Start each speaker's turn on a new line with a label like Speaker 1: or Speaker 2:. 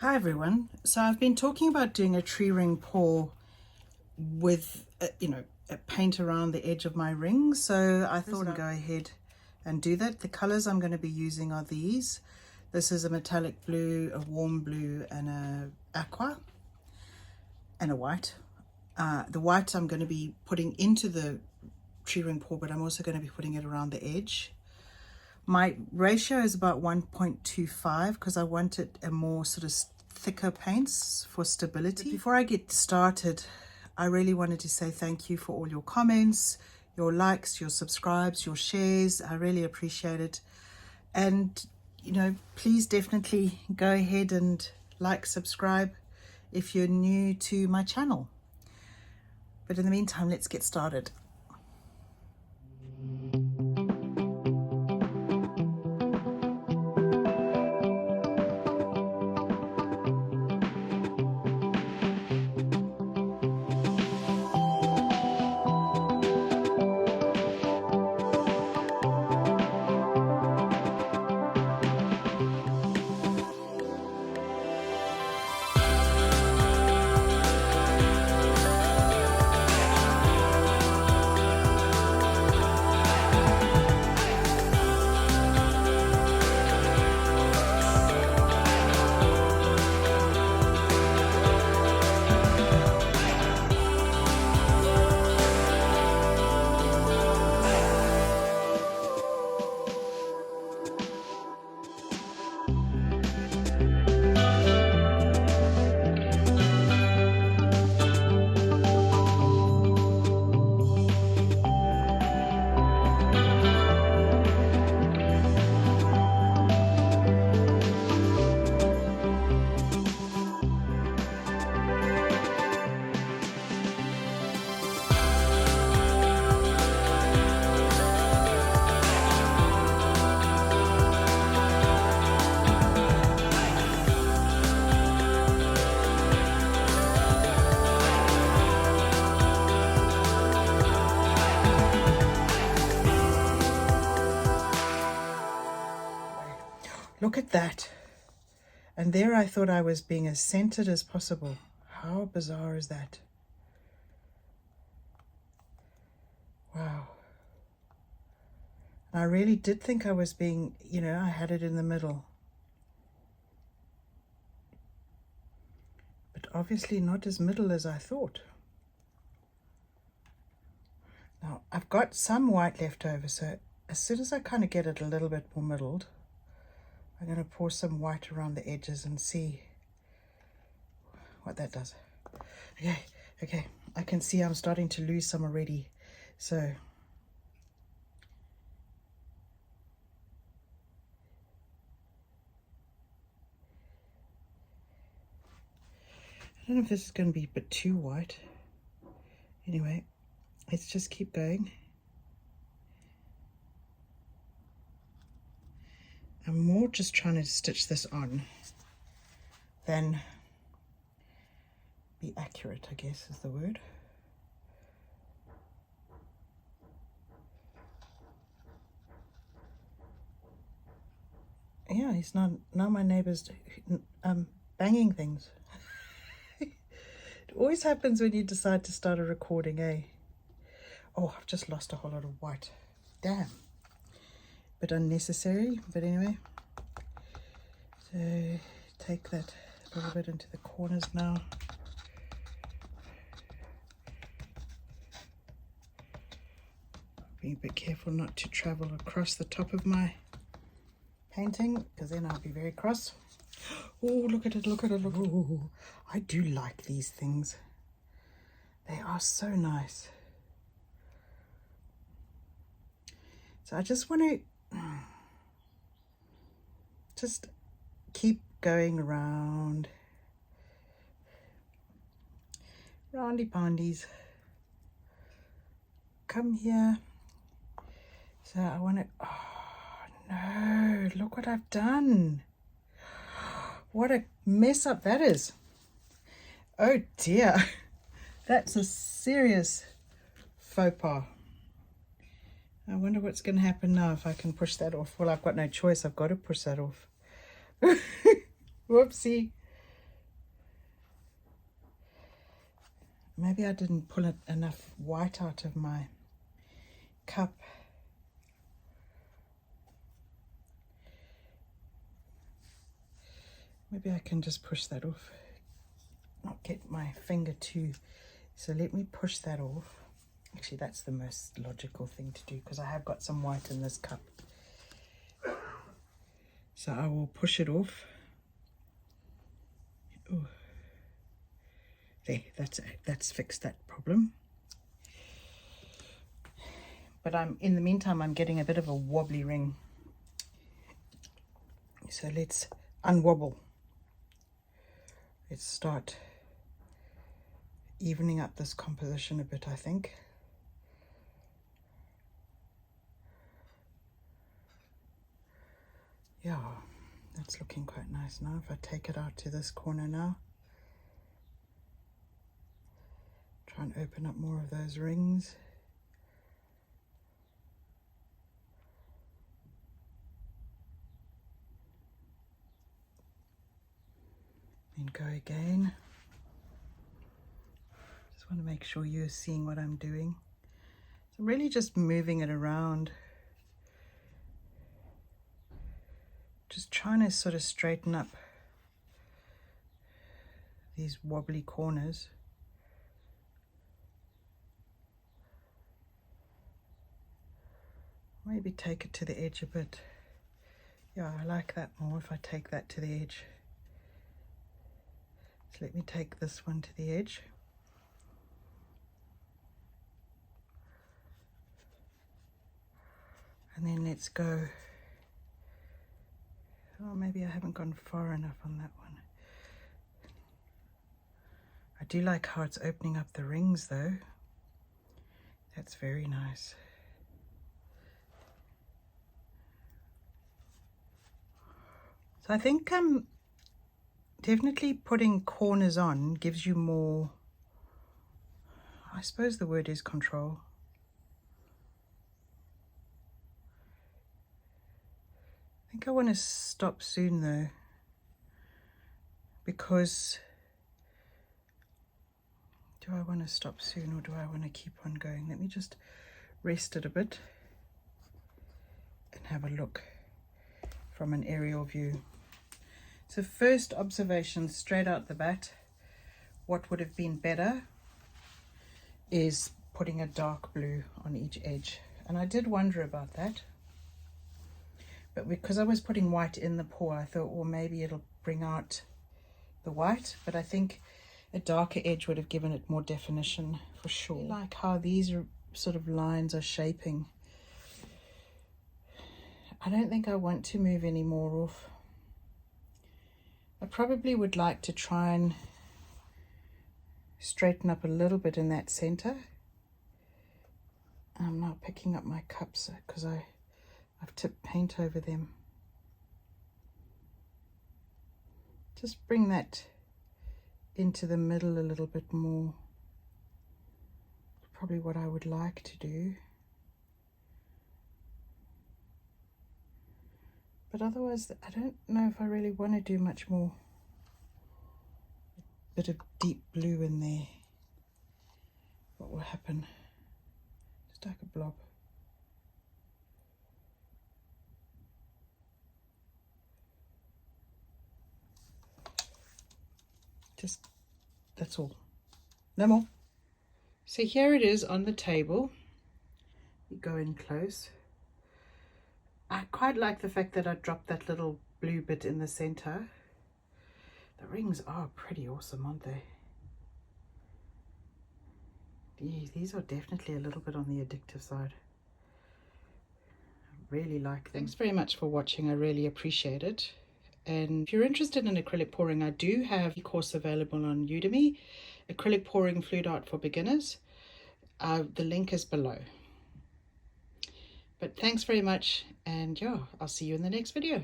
Speaker 1: Hi everyone. So I've been talking about doing a tree ring pour with a paint around the edge of my ring, so I thought I'd go ahead and do that. The colors I'm going to be using are these. This is a metallic blue, a warm blue, and a aqua, and a white. The white I'm going to be putting into the tree ring pour, but I'm also going to be putting it around the edge. My ratio is about 1.25 because I wanted a more sort of thicker paints for stability. But before I get started, I really wanted to say thank you for all your comments, your likes, your subscribes, your shares. I really appreciate it. And, please definitely go ahead and like, subscribe if you're new to my channel. But in the meantime, let's get started. Look at that. And there I thought I was being as centered as possible. How bizarre is that? Wow. And I really did think I was being, I had it in the middle. But obviously not as middle as I thought. Now, I've got some white left over, so as soon as I kind of get it a little bit more middled, I'm going to pour some white around the edges and see what that does. Okay, I can see I'm starting to lose some already. So I don't know if this is going to be a bit too white. Anyway, let's just keep going. I'm more just trying to stitch this on than be accurate, I guess is the word. Yeah, he's not, now my neighbor's banging things. It always happens when you decide to start a recording, eh? Oh, I've just lost a whole lot of white. Damn. Bit unnecessary, but anyway. So take that a little bit into the corners now. Be a bit careful not to travel across the top of my painting, because then I'll be very cross. Oh, look at it, look at it, look. Oh, I do like these things. They are so nice. So I just want to just keep going around. Roundy pondies. Come here. So I want to, oh no, look what I've done. What a mess up that is. Oh dear. That's a serious faux pas. I wonder what's going to happen now if I can push that off. Well, I've got no choice. I've got to push that off. Whoopsie. maybe I didn't pull enough white out of my cup. Maybe I can just push that off, not get my finger too. So let me push that off. Actually, that's the most logical thing to do because I have got some white in this cup. So I will push it off. Ooh. There, that's fixed that problem. But in the meantime, I'm getting a bit of a wobbly ring. So let's unwobble. Let's start evening up this composition a bit, I think. Yeah, that's looking quite nice now. If I take it out to this corner now, try and open up more of those rings. And go again. Just want to make sure you're seeing what I'm doing. So I'm really just moving it around. Just trying to sort of straighten up these wobbly corners. Maybe take it to the edge a bit. Yeah, I like that more if I take that to the edge. So let me take this one to the edge. And then let's go. Oh, maybe I haven't gone far enough on that one. I do like how it's opening up the rings though. That's very nice. So I think definitely putting corners on gives you more, I suppose the word is control. I think I want to stop soon though, because do I want to stop soon or do I want to keep on going? Let me just rest it a bit and have a look from an aerial view. So first observation straight out the bat, what would have been better is putting a dark blue on each edge. And I did wonder about that. But because I was putting white in the pour, I thought, well, maybe it'll bring out the white. But I think a darker edge would have given it more definition for sure. I like how these sort of lines are shaping. I don't think I want to move any more off. I probably would like to try and straighten up a little bit in that center. I'm now picking up my cups because I've tipped paint over them. Just bring that into the middle a little bit more. Probably what I would like to do. But otherwise, I don't know if I really want to do much more. A bit of deep blue in there. What will happen? Just like a blob. Just, that's all. No more. So here it is on the table. You go in close. I quite like the fact that I dropped that little blue bit in the center. The rings are pretty awesome, aren't they? These are definitely a little bit on the addictive side. I really like them. Thanks very much for watching. I really appreciate it. And if you're interested in acrylic pouring, I do have a course available on Udemy, Acrylic Pouring Fluid Art for Beginners. The link is below. But thanks very much, and yeah, I'll see you in the next video.